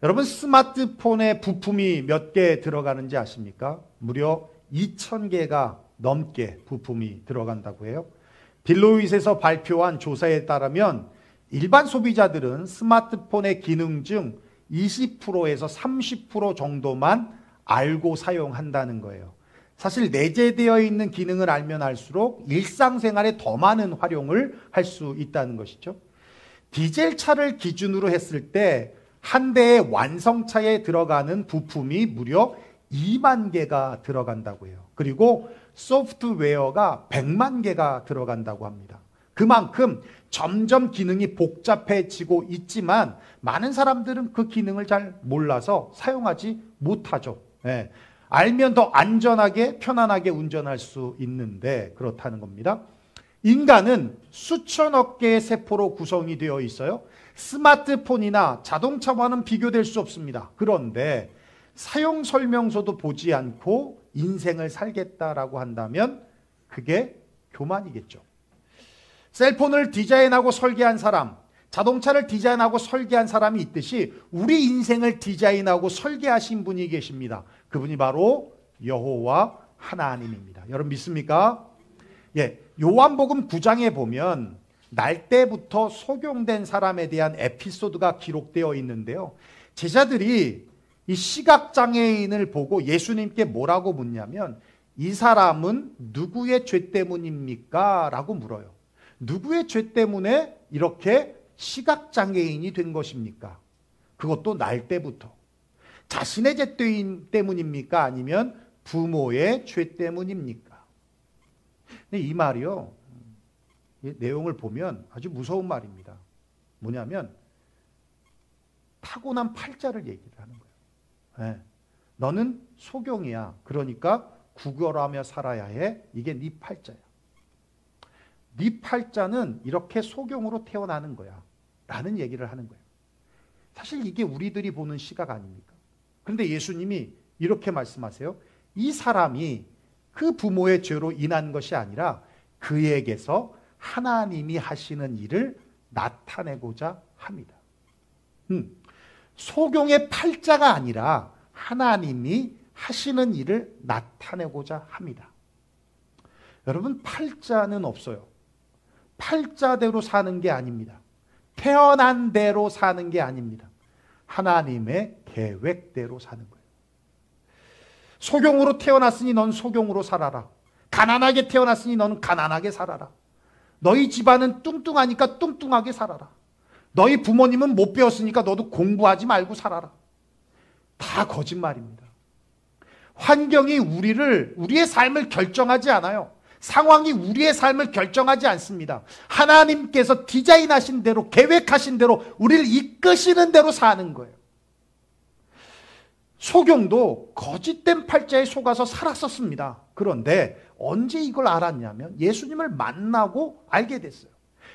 여러분 스마트폰에 부품이 몇 개 들어가는지 아십니까? 무려 2,000개가 넘게 부품이 들어간다고 해요. 딜로잇에서 발표한 조사에 따르면 일반 소비자들은 스마트폰의 기능 중 20%에서 30% 정도만 알고 사용한다는 거예요. 사실 내재되어 있는 기능을 알면 알수록 일상생활에 더 많은 활용을 할 수 있다는 것이죠. 디젤 차를 기준으로 했을 때 한 대의 완성차에 들어가는 부품이 무려 2만 개가 들어간다고 해요. 그리고 소프트웨어가 100만 개가 들어간다고 합니다. 그만큼 점점 기능이 복잡해지고 있지만 많은 사람들은 그 기능을 잘 몰라서 사용하지 못하죠. 네. 알면 더 안전하게 편안하게 운전할 수 있는데 그렇다는 겁니다. 인간은 수천억 개의 세포로 구성이 되어 있어요. 스마트폰이나 자동차와는 비교될 수 없습니다. 그런데 사용 설명서도 보지 않고 인생을 살겠다라고 한다면 그게 교만이겠죠. 셀폰을 디자인하고 설계한 사람, 자동차를 디자인하고 설계한 사람이 있듯이 우리 인생을 디자인하고 설계하신 분이 계십니다. 그분이 바로 여호와 하나님입니다. 여러분 믿습니까? 예, 요한복음 9장에 보면 날 때부터 소경된 사람에 대한 에피소드가 기록되어 있는데요. 제자들이 이 시각장애인을 보고 예수님께 뭐라고 묻냐면 이 사람은 누구의 죄 때문입니까? 라고 물어요. 누구의 죄 때문에 이렇게 시각장애인이 된 것입니까? 그것도 날 때부터. 자신의 죄 때문입니까? 아니면 부모의 죄 때문입니까? 근데 이 말이요. 이 내용을 보면 아주 무서운 말입니다. 뭐냐면 타고난 팔자를 얘기를 하는 거예요. 네. 너는 소경이야. 그러니까 구걸하며 살아야 해. 이게 네 팔자야. 네 팔자는 이렇게 소경으로 태어나는 거야. 라는 얘기를 하는 거예요. 사실 이게 우리들이 보는 시각 아닙니까? 그런데 예수님이 이렇게 말씀하세요. 이 사람이 그 부모의 죄로 인한 것이 아니라 그에게서 하나님이 하시는 일을 나타내고자 합니다. 소경의 팔자가 아니라 하나님이 하시는 일을 나타내고자 합니다. 여러분 팔자는 없어요. 팔자대로 사는 게 아닙니다. 태어난 대로 사는 게 아닙니다. 하나님의 계획대로 사는 거예요. 소경으로 태어났으니 넌 소경으로 살아라. 가난하게 태어났으니 너는 가난하게 살아라. 너희 집안은 뚱뚱하니까 뚱뚱하게 살아라. 너희 부모님은 못 배웠으니까 너도 공부하지 말고 살아라. 다 거짓말입니다. 환경이 우리의 삶을 결정하지 않아요. 상황이 우리의 삶을 결정하지 않습니다. 하나님께서 디자인하신 대로, 계획하신 대로, 우리를 이끄시는 대로 사는 거예요. 소경도 거짓된 팔자에 속아서 살았었습니다. 그런데 언제 이걸 알았냐면 예수님을 만나고 알게 됐어요.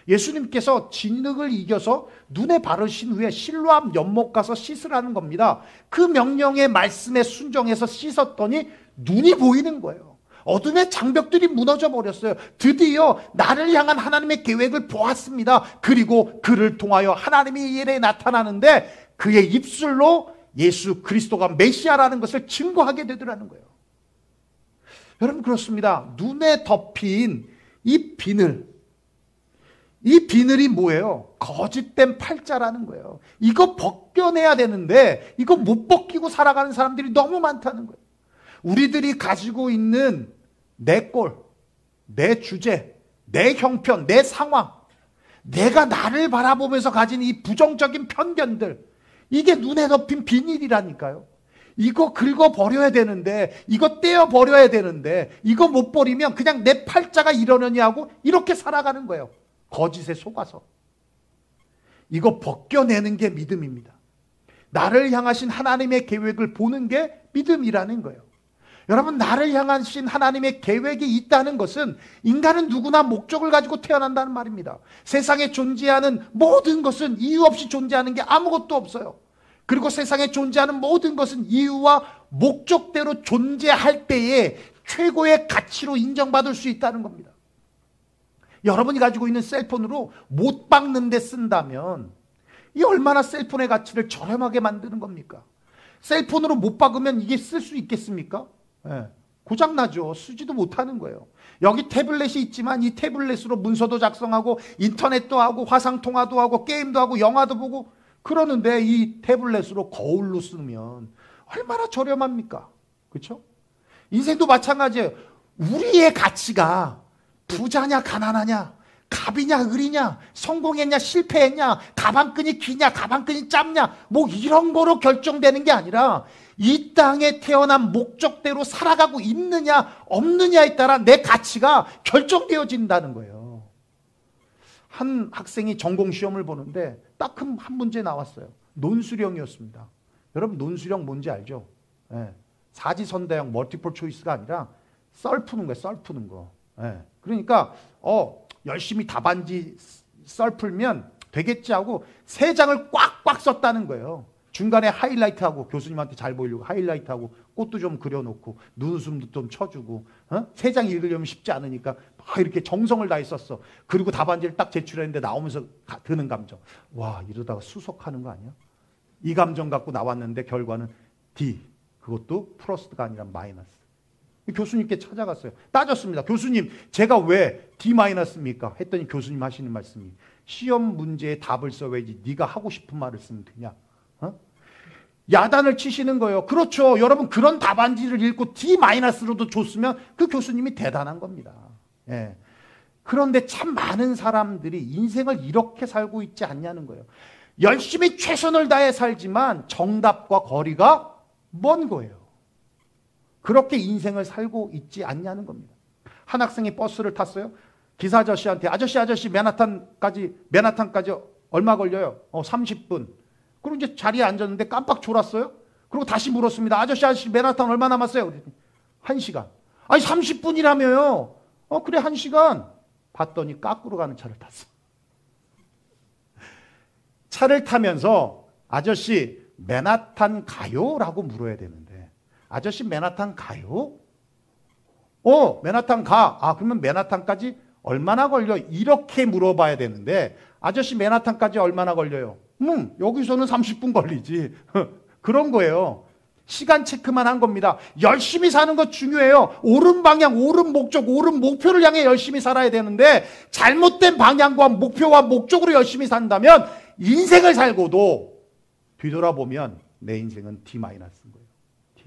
예수님께서 진흙을 이겨서 눈에 바르신 후에 실로암 연못 가서 씻으라는 겁니다. 그 명령의 말씀에 순종해서 씻었더니 눈이 보이는 거예요. 어둠의 장벽들이 무너져 버렸어요. 드디어 나를 향한 하나님의 계획을 보았습니다. 그리고 그를 통하여 하나님의 일에 나타나는데 그의 입술로 예수 그리스도가 메시아라는 것을 증거하게 되더라는 거예요. 여러분 그렇습니다. 눈에 덮인 이 비늘이 뭐예요? 거짓된 팔자라는 거예요. 이거 벗겨내야 되는데 이거 못 벗기고 살아가는 사람들이 너무 많다는 거예요. 우리들이 가지고 있는 내 꼴, 내 주제, 내 형편, 내 상황, 내가 나를 바라보면서 가진 이 부정적인 편견들, 이게 눈에 덮인 비닐이라니까요. 이거 긁어버려야 되는데, 이거 떼어버려야 되는데, 이거 못 버리면 그냥 내 팔자가 이러느니 하고 이렇게 살아가는 거예요. 거짓에 속아서. 이거 벗겨내는 게 믿음입니다. 나를 향하신 하나님의 계획을 보는 게 믿음이라는 거예요. 여러분 나를 향하신 하나님의 계획이 있다는 것은 인간은 누구나 목적을 가지고 태어난다는 말입니다. 세상에 존재하는 모든 것은 이유 없이 존재하는 게 아무것도 없어요. 그리고 세상에 존재하는 모든 것은 이유와 목적대로 존재할 때에 최고의 가치로 인정받을 수 있다는 겁니다. 여러분이 가지고 있는 셀폰으로 못 박는 데 쓴다면 이 얼마나 셀폰의 가치를 저렴하게 만드는 겁니까? 셀폰으로 못 박으면 이게 쓸 수 있겠습니까? 예. 고장나죠. 쓰지도 못하는 거예요. 여기 태블릿이 있지만 이 태블릿으로 문서도 작성하고 인터넷도 하고 화상통화도 하고 게임도 하고 영화도 보고 그러는데 이 태블릿으로 거울로 쓰면 얼마나 저렴합니까? 그렇죠? 인생도 마찬가지예요. 우리의 가치가 부자냐 가난하냐, 갑이냐 을이냐, 성공했냐 실패했냐, 가방끈이 기냐 가방끈이 짧냐, 뭐 이런 거로 결정되는 게 아니라 이 땅에 태어난 목적대로 살아가고 있느냐 없느냐에 따라 내 가치가 결정되어진다는 거예요. 한 학생이 전공시험을 보는데 딱 한 문제 나왔어요. 논술형이었습니다. 여러분 논술형 뭔지 알죠? 예. 사지선다형 멀티플 초이스가 아니라 썰 푸는 거예요. 썰 푸는 거. 예. 그러니까 열심히 답안지 썰 풀면 되겠지 하고 3장을 꽉꽉 썼다는 거예요. 중간에 하이라이트하고 교수님한테 잘 보이려고 하이라이트하고 꽃도 좀 그려놓고 눈웃음도 좀 쳐주고 3장 읽으려면 쉽지 않으니까 막 이렇게 정성을 다해 썼어. 그리고 답안지를 딱 제출했는데 나오면서 드는 감정. 와 이러다가 수석하는 거 아니야? 이 감정 갖고 나왔는데 결과는 D. 그것도 플러스가 아니라 마이너스. 교수님께 찾아갔어요. 따졌습니다. 교수님 제가 왜 D-입니까? 했더니 교수님 하시는 말씀이 시험 문제에 답을 써야지 네가 하고 싶은 말을 쓰면 되냐? 야단을 치시는 거예요. 그렇죠. 여러분 그런 답안지를 읽고 D-로도 줬으면 그 교수님이 대단한 겁니다. 예. 그런데 참 많은 사람들이 인생을 이렇게 살고 있지 않냐는 거예요. 열심히 최선을 다해 살지만 정답과 거리가 먼 거예요. 그렇게 인생을 살고 있지 않냐는 겁니다. 한 학생이 버스를 탔어요. 기사 아저씨한테 아저씨 맨하탄까지 얼마 걸려요? 30분. 그리고 이제 자리에 앉았는데 깜빡 졸았어요. 그리고 다시 물었습니다. 아저씨 맨하탄 얼마 남았어요? 1시간. 아니 30분이라며요. 그래 1시간. 봤더니 까꾸로 가는 차를 탔어. 차를 타면서 아저씨 맨하탄 가요? 라고 물어야 되는데 아저씨 맨하탄 가요? 맨하탄 가. 그러면 맨하탄까지 얼마나 걸려? 이렇게 물어봐야 되는데 아저씨 맨하탄까지 얼마나 걸려요? 여기서는 30분 걸리지. 그런 거예요. 시간 체크만 한 겁니다. 열심히 사는 거 중요해요. 옳은 방향, 옳은 목적, 옳은 목표를 향해 열심히 살아야 되는데 잘못된 방향과 목표와 목적으로 열심히 산다면 인생을 살고도 뒤돌아보면 내 인생은 D-인 거예요. D-.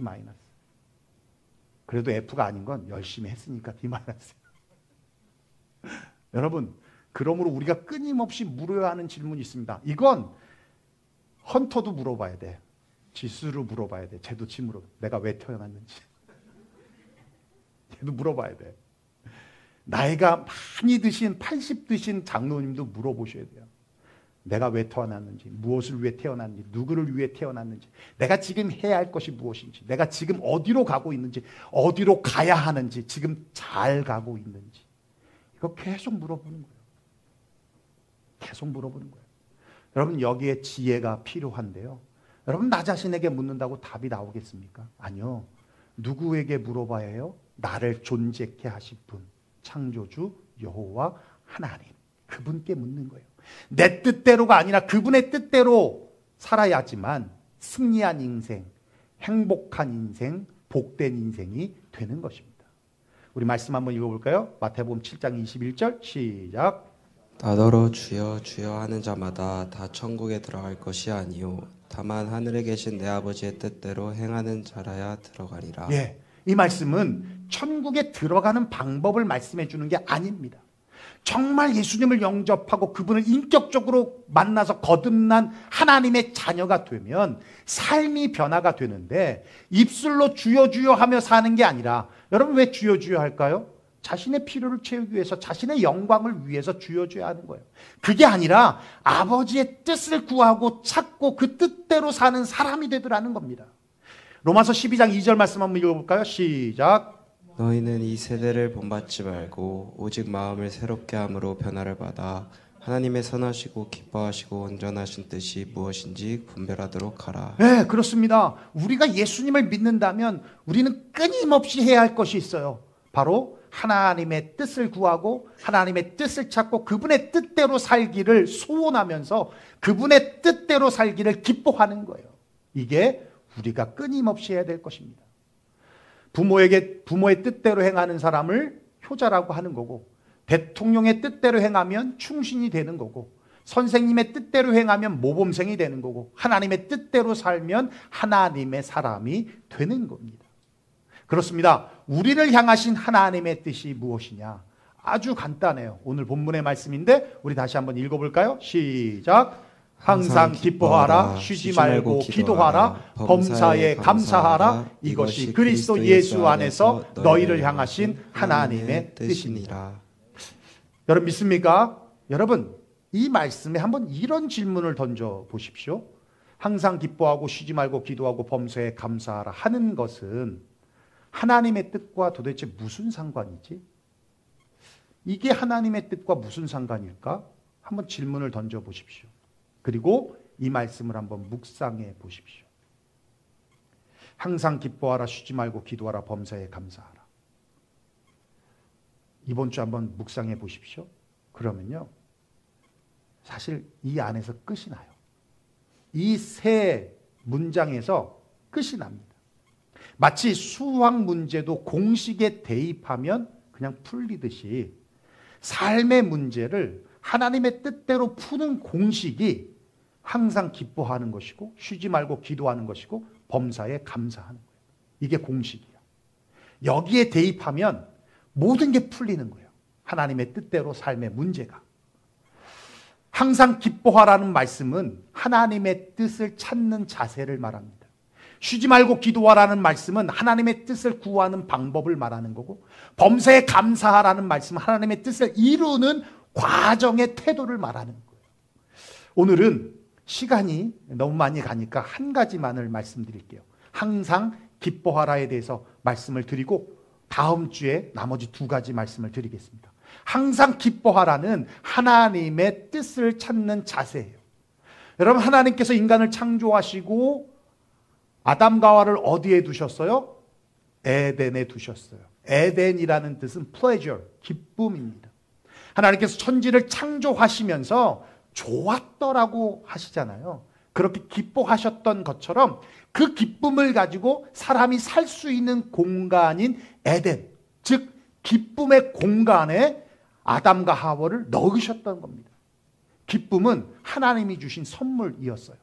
그래도 F가 아닌 건 열심히 했으니까 D-. 여러분, 그러므로 우리가 끊임없이 물어야 하는 질문이 있습니다. 이건 헌터도 물어봐야 돼. 지수로 물어봐야 돼. 쟤도 지물어. 내가 왜 태어났는지. 쟤도 물어봐야 돼. 나이가 많이 드신 80 드신 장로님도 물어보셔야 돼요. 내가 왜 태어났는지, 무엇을 위해 태어났는지, 누구를 위해 태어났는지, 내가 지금 해야 할 것이 무엇인지, 내가 지금 어디로 가고 있는지, 어디로 가야 하는지, 지금 잘 가고 있는지. 이거 계속 물어보는 거예요. 계속 물어보는 거예요. 여러분 여기에 지혜가 필요한데요. 여러분 나 자신에게 묻는다고 답이 나오겠습니까? 아니요. 누구에게 물어봐야 해요? 나를 존재케 하실 분, 창조주 여호와 하나님. 그분께 묻는 거예요. 내 뜻대로가 아니라 그분의 뜻대로 살아야지만 승리한 인생, 행복한 인생, 복된 인생이 되는 것입니다. 우리 말씀 한번 읽어볼까요? 마태복음 7장 21절 시작. 나더러 주여 주여 하는 자마다 다 천국에 들어갈 것이 아니요 다만 하늘에 계신 내 아버지의 뜻대로 행하는 자라야 들어가리라. 예, 이 말씀은 천국에 들어가는 방법을 말씀해 주는 게 아닙니다. 정말 예수님을 영접하고 그분을 인격적으로 만나서 거듭난 하나님의 자녀가 되면 삶이 변화가 되는데 입술로 주여 주여 하며 사는 게 아니라 여러분 왜 주여 주여 할까요? 자신의 필요를 채우기 위해서 자신의 영광을 위해서 주여 주여 하는 거예요. 그게 아니라 아버지의 뜻을 구하고 찾고 그 뜻대로 사는 사람이 되더라는 겁니다. 로마서 12장 2절 말씀 한번 읽어볼까요? 시작. 너희는 이 세대를 본받지 말고 오직 마음을 새롭게 함으로 변화를 받아 하나님의 선하시고 기뻐하시고 온전하신 뜻이 무엇인지 분별하도록 하라. 네, 그렇습니다. 우리가 예수님을 믿는다면 우리는 끊임없이 해야 할 것이 있어요. 바로 하나님의 뜻을 구하고 하나님의 뜻을 찾고 그분의 뜻대로 살기를 소원하면서 그분의 뜻대로 살기를 기뻐하는 거예요. 이게 우리가 끊임없이 해야 될 것입니다. 부모의 뜻대로 행하는 사람을 효자라고 하는 거고, 대통령의 뜻대로 행하면 충신이 되는 거고, 선생님의 뜻대로 행하면 모범생이 되는 거고, 하나님의 뜻대로 살면 하나님의 사람이 되는 겁니다. 그렇습니다. 우리를 향하신 하나님의 뜻이 무엇이냐? 아주 간단해요. 오늘 본문의 말씀인데 우리 다시 한번 읽어볼까요? 시작. 항상 기뻐하라, 쉬지 말고 기도하라, 범사에 감사하라. 이것이 그리스도 예수 안에서 너희를 향하신 하나님의 뜻이니라. 여러분 믿습니까? 여러분 이 말씀에 한번 이런 질문을 던져 보십시오. 항상 기뻐하고 쉬지 말고 기도하고 범사에 감사하라 하는 것은 하나님의 뜻과 도대체 무슨 상관이지? 이게 하나님의 뜻과 무슨 상관일까? 한번 질문을 던져 보십시오. 그리고 이 말씀을 한번 묵상해 보십시오. 항상 기뻐하라, 쉬지 말고 기도하라, 범사에 감사하라. 이번 주 한번 묵상해 보십시오. 그러면요, 사실 이 안에서 끝이 나요. 이 세 문장에서 끝이 납니다. 마치 수학 문제도 공식에 대입하면 그냥 풀리듯이 삶의 문제를 하나님의 뜻대로 푸는 공식이 항상 기뻐하는 것이고 쉬지 말고 기도하는 것이고 범사에 감사하는 거예요. 이게 공식이야. 여기에 대입하면 모든 게 풀리는 거예요. 하나님의 뜻대로 삶의 문제가. 항상 기뻐하라는 말씀은 하나님의 뜻을 찾는 자세를 말합니다. 쉬지 말고 기도하라는 말씀은 하나님의 뜻을 구하는 방법을 말하는 거고, 범사에 감사하라는 말씀은 하나님의 뜻을 이루는 과정의 태도를 말하는 거예요. 오늘은 시간이 너무 많이 가니까 한 가지만을 말씀드릴게요. 항상 기뻐하라에 대해서 말씀을 드리고 다음 주에 나머지 두 가지 말씀을 드리겠습니다. 항상 기뻐하라는 하나님의 뜻을 찾는 자세예요. 여러분 하나님께서 인간을 창조하시고 아담과 하와를 어디에 두셨어요? 에덴에 두셨어요. 에덴이라는 뜻은 pleasure, 기쁨입니다. 하나님께서 천지를 창조하시면서 좋았더라고 하시잖아요. 그렇게 기뻐하셨던 것처럼 그 기쁨을 가지고 사람이 살 수 있는 공간인 에덴, 즉 기쁨의 공간에 아담과 하와를 넣으셨던 겁니다. 기쁨은 하나님이 주신 선물이었어요.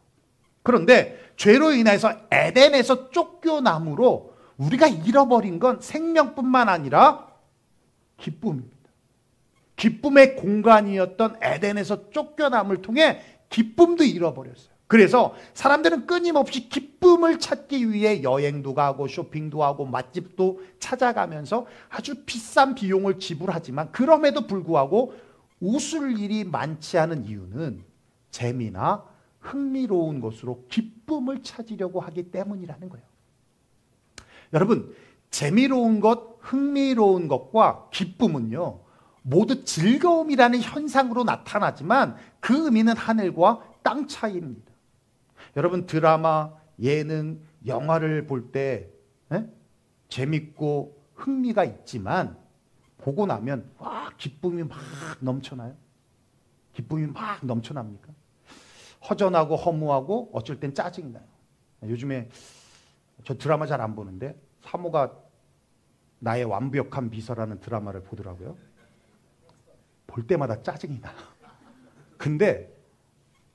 그런데 죄로 인해서 에덴에서 쫓겨남으로 우리가 잃어버린 건 생명뿐만 아니라 기쁨입니다. 기쁨의 공간이었던 에덴에서 쫓겨남을 통해 기쁨도 잃어버렸어요. 그래서 사람들은 끊임없이 기쁨을 찾기 위해 여행도 가고 쇼핑도 하고 맛집도 찾아가면서 아주 비싼 비용을 지불하지만 그럼에도 불구하고 웃을 일이 많지 않은 이유는 재미나 흥미로운 것으로 기쁨을 찾으려고 하기 때문이라는 거예요. 여러분, 재미로운 것, 흥미로운 것과 기쁨은요, 모두 즐거움이라는 현상으로 나타나지만 그 의미는 하늘과 땅 차이입니다. 여러분 드라마, 예능, 영화를 볼 때 재밌고 흥미가 있지만 보고 나면 와 기쁨이 막 넘쳐나요? 기쁨이 막 넘쳐납니까? 허전하고 허무하고 어쩔 땐 짜증이 나요. 요즘에 저 드라마 잘 안 보는데 사모가 나의 완벽한 비서라는 드라마를 보더라고요. 볼 때마다 짜증이 나. 근데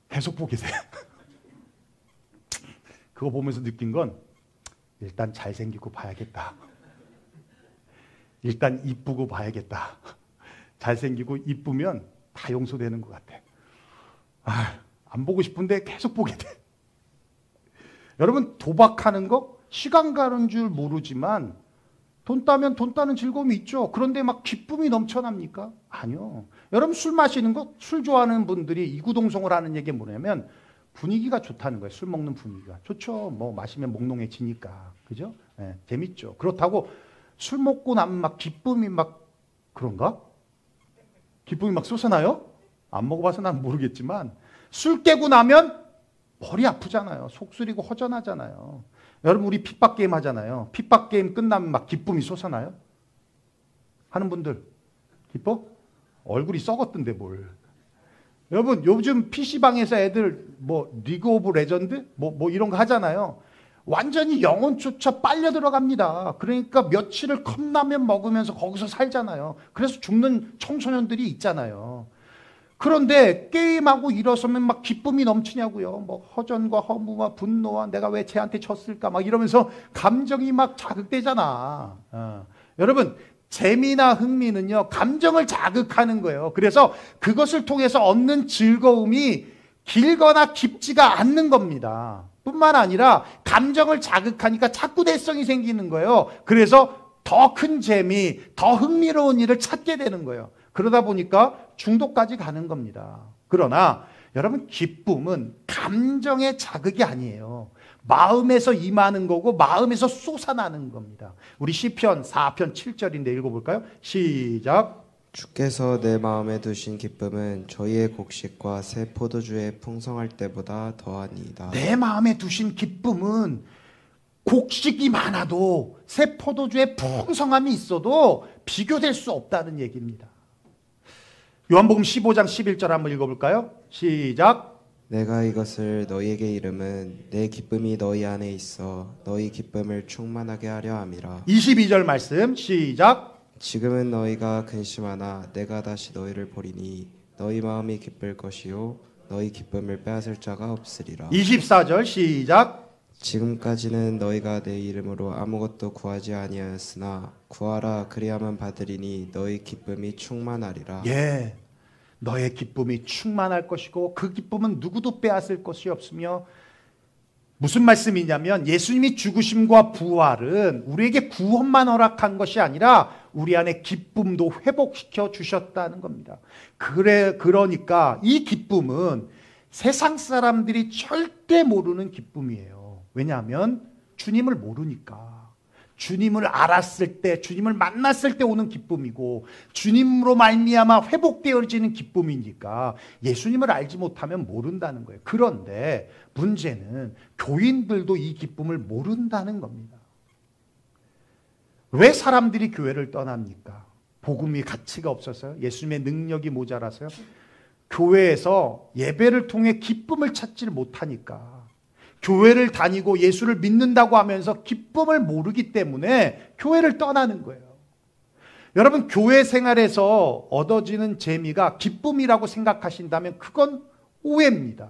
계속 보게 돼. 그거 보면서 느낀 건 일단 잘생기고 봐야겠다. 일단 이쁘고 봐야겠다. 잘생기고 이쁘면 다 용서되는 것 같아. 안 보고 싶은데 계속 보게 돼. 여러분 도박하는 거 시간 가는 줄 모르지만 돈 따면 돈 따는 즐거움이 있죠. 그런데 막 기쁨이 넘쳐납니까? 아니요. 여러분 술 마시는 거, 술 좋아하는 분들이 이구동성을 하는 얘기가 뭐냐면 분위기가 좋다는 거예요. 술 먹는 분위기가. 좋죠. 뭐 마시면 몽롱해지니까. 그죠? 네, 재밌죠. 그렇다고 술 먹고 나면 막 기쁨이 막 그런가? 기쁨이 막 솟아나요? 안 먹어봐서 난 모르겠지만 술 깨고 나면 머리 아프잖아요. 속쓰리고 허전하잖아요. 여러분 우리 핍박 게임 하잖아요. 핍박 게임 끝나면 막 기쁨이 솟아나요? 하는 분들 기뻐? 얼굴이 썩었던데 뭘. 여러분 요즘 PC방에서 애들 뭐 리그 오브 레전드? 뭐 이런 거 하잖아요. 완전히 영혼조차 빨려 들어갑니다. 그러니까 며칠을 컵라면 먹으면서 거기서 살잖아요. 그래서 죽는 청소년들이 있잖아요. 그런데 게임하고 일어서면 막 기쁨이 넘치냐고요. 뭐 허전과 허무와 분노와 내가 왜 쟤한테 졌을까 막 이러면서 감정이 막 자극되잖아. 여러분 재미나 흥미는요 감정을 자극하는 거예요. 그래서 그것을 통해서 얻는 즐거움이 길거나 깊지가 않는 겁니다. 뿐만 아니라 감정을 자극하니까 착구대성이 생기는 거예요. 그래서 더 큰 재미, 더 흥미로운 일을 찾게 되는 거예요. 그러다 보니까 중독까지 가는 겁니다. 그러나 여러분 기쁨은 감정의 자극이 아니에요. 마음에서 임하는 거고 마음에서 솟아나는 겁니다. 우리 시편 4편 7절인데 읽어볼까요? 시작. 주께서 내 마음에 두신 기쁨은 저희의 곡식과 새 포도주의 풍성할 때보다 더하니이다. 내 마음에 두신 기쁨은 곡식이 많아도 새 포도주의 풍성함이 있어도 비교될 수 없다는 얘기입니다. 요한복음 15장 11절 한번 읽어볼까요? 시작. 내가 이것을 너희에게 이름은 내 기쁨이 너희 안에 있어 너희 기쁨을 충만하게 하려 함이라. 22절 말씀 시작. 지금은 너희가 근심하나 내가 다시 너희를 보리니 너희 마음이 기쁠 것이요 너희 기쁨을 빼앗을 자가 없으리라. 24절 시작. 지금까지는 너희가 내 이름으로 아무것도 구하지 아니하였으나 구하라 그리하면 받으리니 너희 기쁨이 충만하리라. 예, 너의 기쁨이 충만할 것이고 그 기쁨은 누구도 빼앗을 것이 없으며 무슨 말씀이냐면 예수님이 죽으심과 부활은 우리에게 구원만 허락한 것이 아니라 우리 안에 기쁨도 회복시켜 주셨다는 겁니다. 그러니까 이 기쁨은 세상 사람들이 절대 모르는 기쁨이에요. 왜냐하면 주님을 모르니까. 주님을 알았을 때, 주님을 만났을 때 오는 기쁨이고 주님으로 말미암아 회복되어지는 기쁨이니까 예수님을 알지 못하면 모른다는 거예요. 그런데 문제는 교인들도 이 기쁨을 모른다는 겁니다. 왜 사람들이 교회를 떠납니까? 복음이 가치가 없어서요? 예수님의 능력이 모자라서요? 교회에서 예배를 통해 기쁨을 찾지를 못하니까. 교회를 다니고 예수를 믿는다고 하면서 기쁨을 모르기 때문에 교회를 떠나는 거예요. 여러분 교회 생활에서 얻어지는 재미가 기쁨이라고 생각하신다면 그건 오해입니다.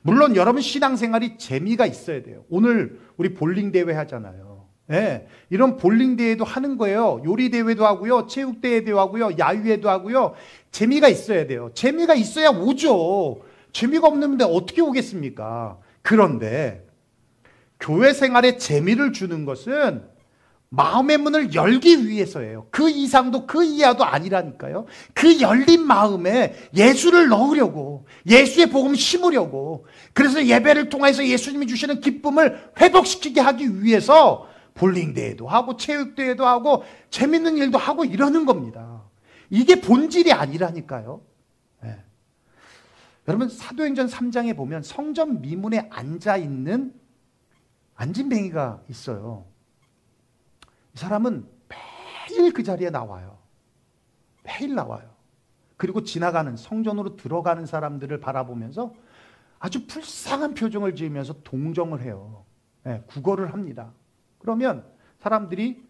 물론 여러분 신앙생활이 재미가 있어야 돼요. 오늘 우리 볼링 대회 하잖아요. 네, 이런 볼링 대회도 하는 거예요. 요리 대회도 하고요, 체육 대회도 하고요, 야유회도 하고요. 재미가 있어야 돼요. 재미가 있어야 오죠. 재미가 없는데 어떻게 오겠습니까? 그런데 교회 생활에 재미를 주는 것은 마음의 문을 열기 위해서예요. 그 이상도 그 이하도 아니라니까요. 그 열린 마음에 예수를 넣으려고, 예수의 복음 심으려고, 그래서 예배를 통해서 예수님이 주시는 기쁨을 회복시키게 하기 위해서 볼링 대회도 하고 체육 대회도 하고 재밌는 일도 하고 이러는 겁니다. 이게 본질이 아니라니까요. 네. 여러분 사도행전 3장에 보면 성전 미문에 앉아있는 안진뱅이가 있어요. 이 사람은 매일 그 자리에 나와요. 매일 나와요. 그리고 지나가는 성전으로 들어가는 사람들을 바라보면서 아주 불쌍한 표정을 지으면서 동정을 해요. 네, 구걸을 합니다. 그러면 사람들이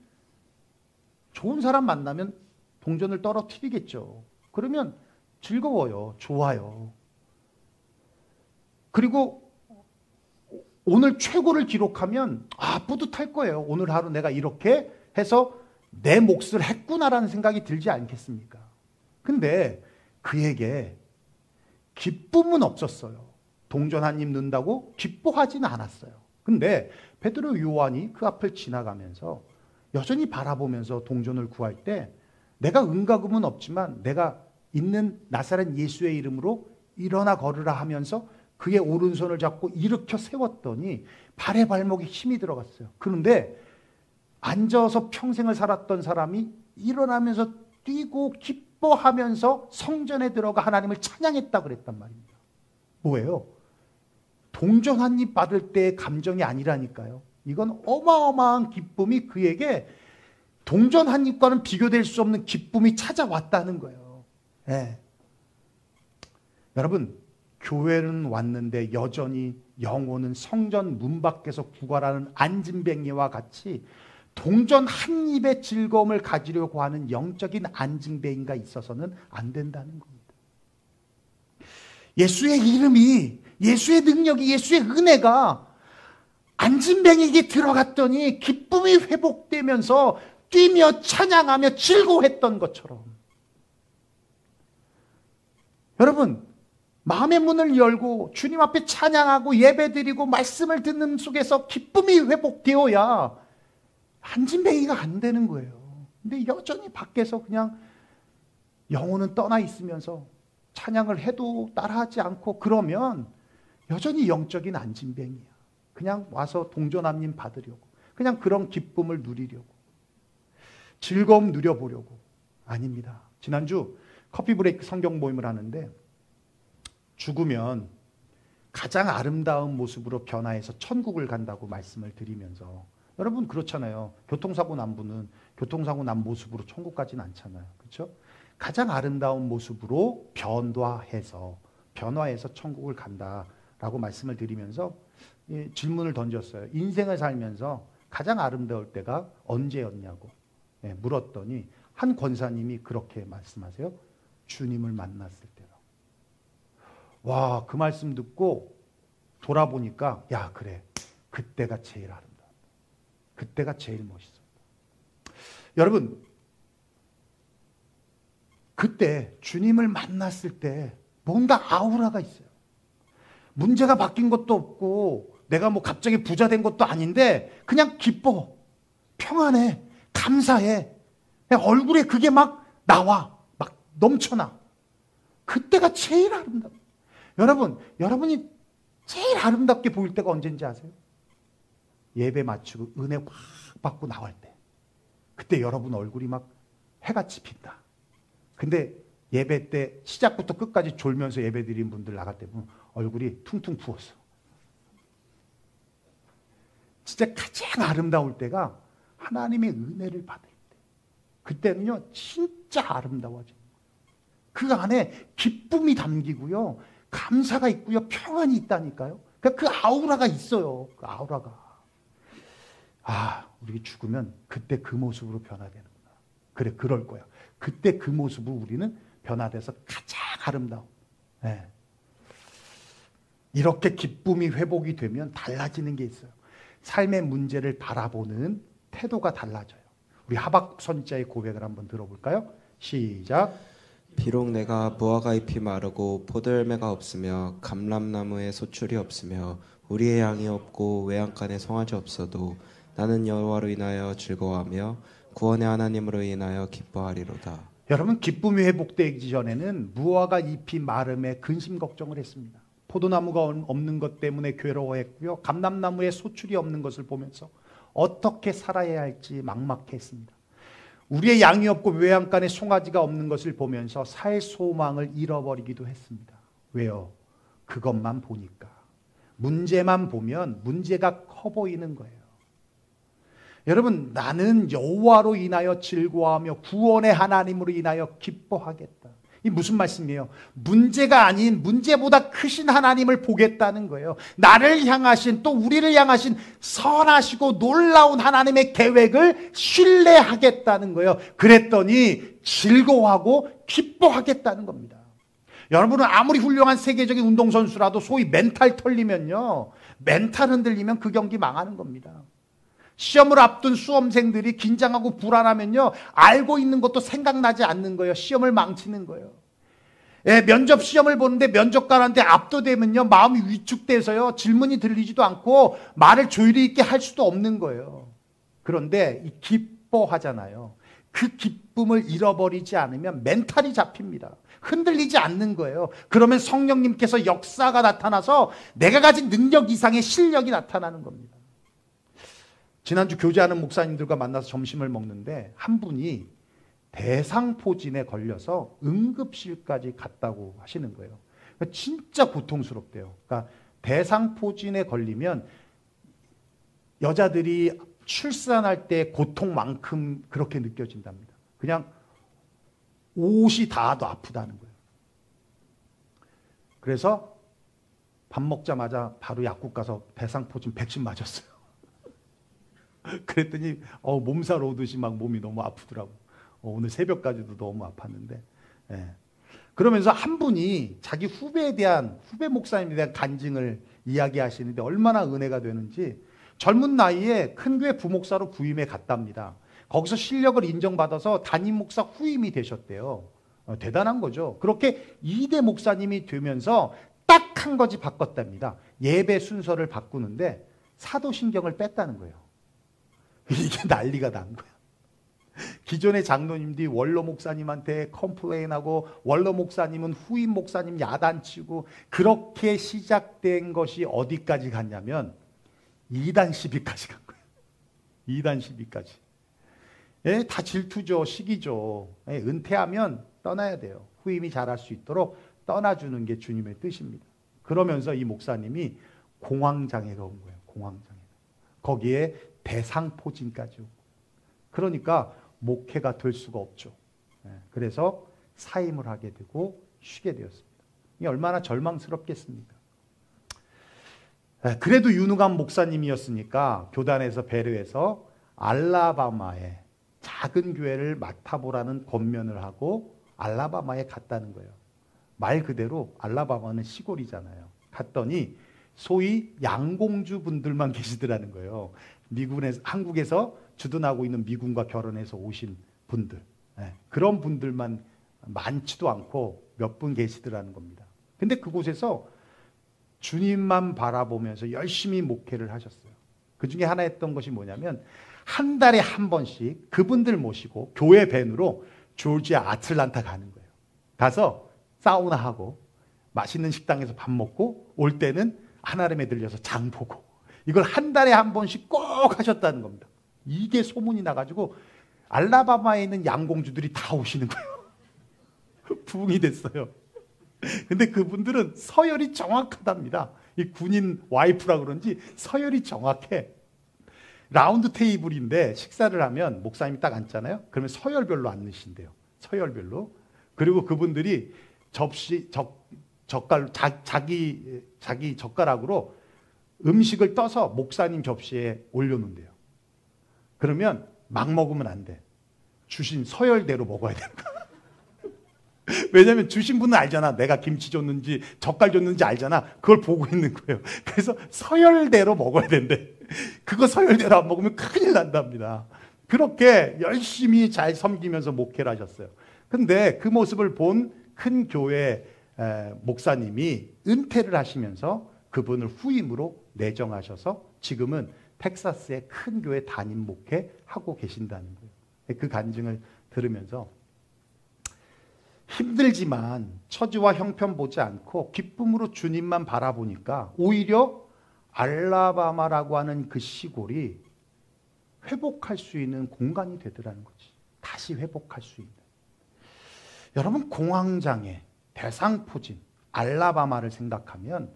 좋은 사람 만나면 동전을 떨어뜨리겠죠. 그러면 즐거워요. 좋아요. 그리고 오늘 최고를 기록하면 뿌듯할 거예요. 오늘 하루 내가 이렇게 해서 내 몫을 했구나라는 생각이 들지 않겠습니까? 근데 그에게 기쁨은 없었어요. 동전 한 입 넣는다고 기뻐하지는 않았어요. 근데 베드로 요한이 그 앞을 지나가면서 여전히 바라보면서 동전을 구할 때 내가 은과 금은 없지만 내가 있는 나사렛 예수의 이름으로 일어나 걸으라 하면서 그의 오른손을 잡고 일으켜 세웠더니 발에 발목에 힘이 들어갔어요. 그런데 앉아서 평생을 살았던 사람이 일어나면서 뛰고 기뻐하면서 성전에 들어가 하나님을 찬양했다 그랬단 말입니다. 뭐예요? 동전 한 입 받을 때의 감정이 아니라니까요. 이건 어마어마한 기쁨이 그에게 동전 한 입과는 비교될 수 없는 기쁨이 찾아왔다는 거예요. 예. 여러분, 교회는 왔는데 여전히 영혼은 성전 문 밖에서 구걸하는 안진뱅이와 같이 동전 한 입의 즐거움을 가지려고 하는 영적인 안진뱅이가 있어서는 안 된다는 겁니다. 예수의 이름이, 예수의 능력이, 예수의 은혜가 안진뱅이에게 들어갔더니 기쁨이 회복되면서 뛰며 찬양하며 즐거워했던 것처럼, 여러분, 마음의 문을 열고 주님 앞에 찬양하고 예배드리고 말씀을 듣는 속에서 기쁨이 회복되어야 안진뱅이가 안 되는 거예요. 근데 여전히 밖에서 그냥 영혼은 떠나 있으면서 찬양을 해도 따라하지 않고 그러면 여전히 영적인 안진뱅이야. 그냥 와서 동전 한 입 받으려고, 그냥 그런 기쁨을 누리려고, 즐거움 누려보려고. 아닙니다. 지난주 커피 브레이크 성경 모임을 하는데 죽으면 가장 아름다운 모습으로 변화해서 천국을 간다고 말씀을 드리면서, 여러분 그렇잖아요. 교통사고 난 분은 교통사고 난 모습으로 천국 가진 않잖아요. 그렇죠? 가장 아름다운 모습으로 변화해서 천국을 간다라고 말씀을 드리면서 질문을 던졌어요. 인생을 살면서 가장 아름다울 때가 언제였냐고 물었더니 한 권사님이 그렇게 말씀하세요. 주님을 만났을 때라고. 와, 그 말씀 듣고 돌아보니까, 야, 그래, 그때가 제일 아름다워. 그때가 제일 멋있어. 여러분, 그때 주님을 만났을 때 뭔가 아우라가 있어요. 문제가 바뀐 것도 없고 내가 뭐 갑자기 부자 된 것도 아닌데 그냥 기뻐, 평안해, 감사해. 그냥 얼굴에 그게 막 나와, 막 넘쳐나. 그때가 제일 아름다워. 여러분이 제일 아름답게 보일 때가 언제인지 아세요? 예배 마치고 은혜 확 받고 나올 때. 그때 여러분 얼굴이 막 해같이 핀다. 근데 예배 때 시작부터 끝까지 졸면서 예배 드린 분들 나갈 때 보면 얼굴이 퉁퉁 부었어. 진짜 가장 아름다울 때가 하나님의 은혜를 받을 때. 그때는요 진짜 아름다워져요. 그 안에 기쁨이 담기고요, 감사가 있고요, 평안이 있다니까요. 그러니까 그 아우라가 있어요. 그 아우라가. 아, 우리 죽으면 그때 그 모습으로 변화되는구나. 그래, 그럴 거야. 그때 그 모습으로 우리는 변화돼서 가장 아름다운. 네. 이렇게 기쁨이 회복이 되면 달라지는 게 있어요. 삶의 문제를 바라보는 태도가 달라져요. 우리 하박국 선지자의 고백을 한번 들어볼까요? 시작. 비록 내가 무화과 잎이 마르고 포도열매가 없으며 감람나무에 소출이 없으며 우리의 양이 없고 외양간에 송아지 없어도 나는 여호와로 인하여 즐거워하며 구원의 하나님으로 인하여 기뻐하리로다. 여러분, 기쁨이 회복되기 전에는 무화과 잎이 마름에 근심 걱정을 했습니다. 포도나무가 없는 것 때문에 괴로워했고요, 감람나무에 소출이 없는 것을 보면서 어떻게 살아야 할지 막막했습니다. 우리의 양이 없고 외양간에 송아지가 없는 것을 보면서 살 소망을 잃어버리기도 했습니다. 왜요? 그것만 보니까. 문제만 보면 문제가 커 보이는 거예요. 여러분, 나는 여호와로 인하여 즐거워하며 구원의 하나님으로 인하여 기뻐하겠다. 이 무슨 말씀이에요? 문제가 아닌 문제보다 크신 하나님을 보겠다는 거예요. 나를 향하신, 또 우리를 향하신 선하시고 놀라운 하나님의 계획을 신뢰하겠다는 거예요. 그랬더니 즐거워하고 기뻐하겠다는 겁니다. 여러분은 아무리 훌륭한 세계적인 운동선수라도 소위 멘탈 털리면요, 멘탈 흔들리면 그 경기 망하는 겁니다. 시험을 앞둔 수험생들이 긴장하고 불안하면요, 알고 있는 것도 생각나지 않는 거예요. 시험을 망치는 거예요. 예, 면접 시험을 보는데 면접관한테 압도되면요, 마음이 위축돼서요, 질문이 들리지도 않고 말을 조율이 있게 할 수도 없는 거예요. 그런데 이 기뻐하잖아요. 그 기쁨을 잃어버리지 않으면 멘탈이 잡힙니다. 흔들리지 않는 거예요. 그러면 성령님께서 역사가 나타나서 내가 가진 능력 이상의 실력이 나타나는 겁니다. 지난주 교제하는 목사님들과 만나서 점심을 먹는데 한 분이 대상포진에 걸려서 응급실까지 갔다고 하시는 거예요. 진짜 고통스럽대요. 그러니까 대상포진에 걸리면 여자들이 출산할 때 고통만큼 그렇게 느껴진답니다. 그냥 옷이 닿아도 아프다는 거예요. 그래서 밥 먹자마자 바로 약국 가서 대상포진 백신 맞았어요. 그랬더니 몸살 오듯이 막 몸이 너무 아프더라고. 오늘 새벽까지도 너무 아팠는데. 예. 그러면서 한 분이 자기 후배 목사님에 대한 간증을 이야기하시는데 얼마나 은혜가 되는지, 젊은 나이에 큰 교회 부목사로 부임해 갔답니다. 거기서 실력을 인정받아서 담임 목사 후임이 되셨대요. 대단한 거죠. 그렇게 2대 목사님이 되면서 딱 한 가지 바꿨답니다. 예배 순서를 바꾸는데 사도신경을 뺐다는 거예요. 이게 난리가 난 거야. 기존의 장로님들이 원로 목사님한테 컴플레인하고 원로 목사님은 후임 목사님 야단치고, 그렇게 시작된 것이 어디까지 갔냐면 2단 시비까지 간 거예요. 2단 시비까지. 예, 다 질투죠. 시기죠. 예, 은퇴하면 떠나야 돼요. 후임이 잘할 수 있도록 떠나주는 게 주님의 뜻입니다. 그러면서 이 목사님이 공황장애가 온 거예요. 공황장애. 거기에 대상포진까지 오고. 그러니까 목회가 될 수가 없죠. 그래서 사임을 하게 되고 쉬게 되었습니다. 이게 얼마나 절망스럽겠습니까? 그래도 유능한 목사님이었으니까 교단에서 배려해서 알라바마에 작은 교회를 맡아보라는 권면을 하고 알라바마에 갔다는 거예요. 말 그대로 알라바마는 시골이잖아요. 갔더니 소위 양공주 분들만 계시더라는 거예요. 한국에서 주둔하고 있는 미군과 결혼해서 오신 분들. 그런 분들만 많지도 않고 몇 분 계시더라는 겁니다. 근데 그곳에서 주님만 바라보면서 열심히 목회를 하셨어요. 그 중에 하나 했던 것이 뭐냐면, 한 달에 한 번씩 그분들 모시고 교회 밴으로 조지아 아틀란타 가는 거예요. 가서 사우나하고 맛있는 식당에서 밥 먹고, 올 때는 하나름에 들려서 장 보고, 이걸 한 달에 한 번씩 꼭 하셨다는 겁니다. 이게 소문이 나가지고 알라바마에 있는 양공주들이 다 오시는 거예요. 부흥이 됐어요. 근데 그분들은 서열이 정확하답니다. 이 군인 와이프라 그런지 서열이 정확해. 라운드 테이블인데 식사를 하면 목사님이 딱 앉잖아요. 그러면 서열별로 앉으신대요. 서열별로. 그리고 그분들이 자기 젓가락으로 음식을 떠서 목사님 접시에 올려놓는대요. 그러면 막 먹으면 안 돼. 주신 서열대로 먹어야 된다. 왜냐하면 주신 분은 알잖아. 내가 김치 줬는지 젓갈 줬는지 알잖아. 그걸 보고 있는 거예요. 그래서 서열대로 먹어야 된대. 그거 서열대로 안 먹으면 큰일 난답니다. 그렇게 열심히 잘 섬기면서 목회를 하셨어요. 근데 그 모습을 본 큰 교회 목사님이 은퇴를 하시면서 그분을 후임으로 내정하셔서 지금은 텍사스의 큰 교회 담임 목회하고 계신다는 거예요. 그 간증을 들으면서 힘들지만 처지와 형편 보지 않고 기쁨으로 주님만 바라보니까 오히려 알라바마라고 하는 그 시골이 회복할 수 있는 공간이 되더라는 거지. 다시 회복할 수 있는. 여러분, 공황장애, 대상포진, 알라바마를 생각하면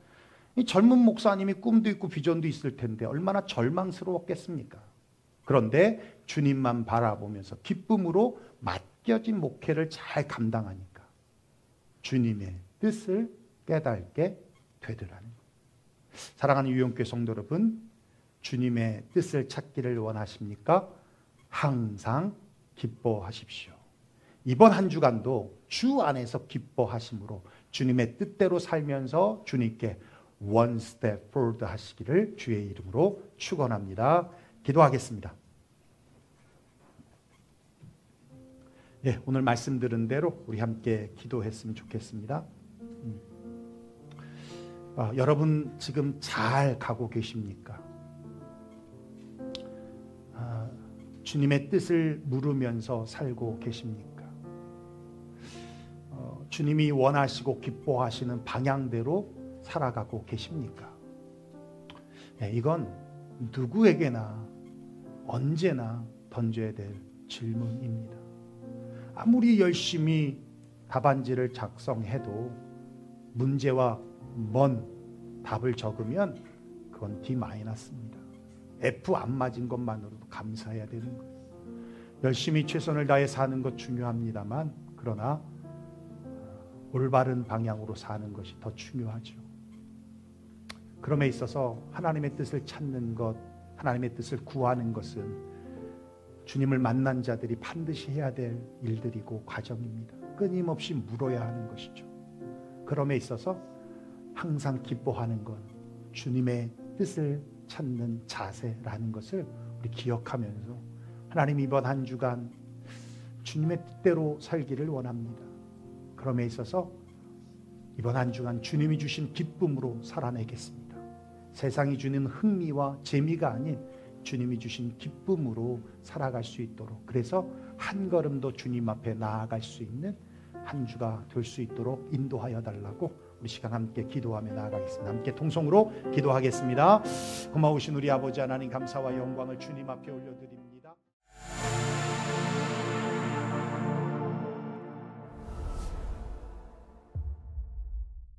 이 젊은 목사님이 꿈도 있고 비전도 있을 텐데 얼마나 절망스러웠겠습니까? 그런데 주님만 바라보면서 기쁨으로 맡겨진 목회를 잘 감당하니까 주님의 뜻을 깨닫게 되더라는 거예요. 사랑하는 유영교회 성도 여러분, 주님의 뜻을 찾기를 원하십니까? 항상 기뻐하십시오. 이번 한 주간도 주 안에서 기뻐하심으로 주님의 뜻대로 살면서 주님께 one step forward 하시기를 주의 이름으로 축원합니다. 기도하겠습니다. 예, 오늘 말씀 들은 대로 우리 함께 기도했으면 좋겠습니다. 여러분 지금 잘 가고 계십니까? 주님의 뜻을 물으면서 살고 계십니까? 주님이 원하시고 기뻐하시는 방향대로 살아가고 계십니까? 네, 이건 누구에게나 언제나 던져야 될 질문입니다. 아무리 열심히 답안지를 작성해도 문제와 먼 답을 적으면 그건 D-입니다. F 안 맞은 것만으로도 감사해야 되는 거예요. 열심히 최선을 다해 사는 것 중요합니다만 그러나 올바른 방향으로 사는 것이 더 중요하죠. 그럼에 있어서 하나님의 뜻을 찾는 것, 하나님의 뜻을 구하는 것은 주님을 만난 자들이 반드시 해야 될 일들이고 과정입니다. 끊임없이 물어야 하는 것이죠. 그럼에 있어서 항상 기뻐하는 것, 주님의 뜻을 찾는 자세라는 것을 우리 기억하면서 하나님 이번 한 주간 주님의 뜻대로 살기를 원합니다. 그럼에 있어서 이번 한 주간 주님이 주신 기쁨으로 살아내겠습니다. 세상이 주는 흥미와 재미가 아닌 주님이 주신 기쁨으로 살아갈 수 있도록, 그래서 한 걸음도 주님 앞에 나아갈 수 있는 한 주가 될 수 있도록 인도하여 달라고 우리 시간 함께 기도하며 나아가겠습니다. 함께 통성으로 기도하겠습니다. 고마우신 우리 아버지 하나님, 감사와 영광을 주님 앞에 올려드립니다.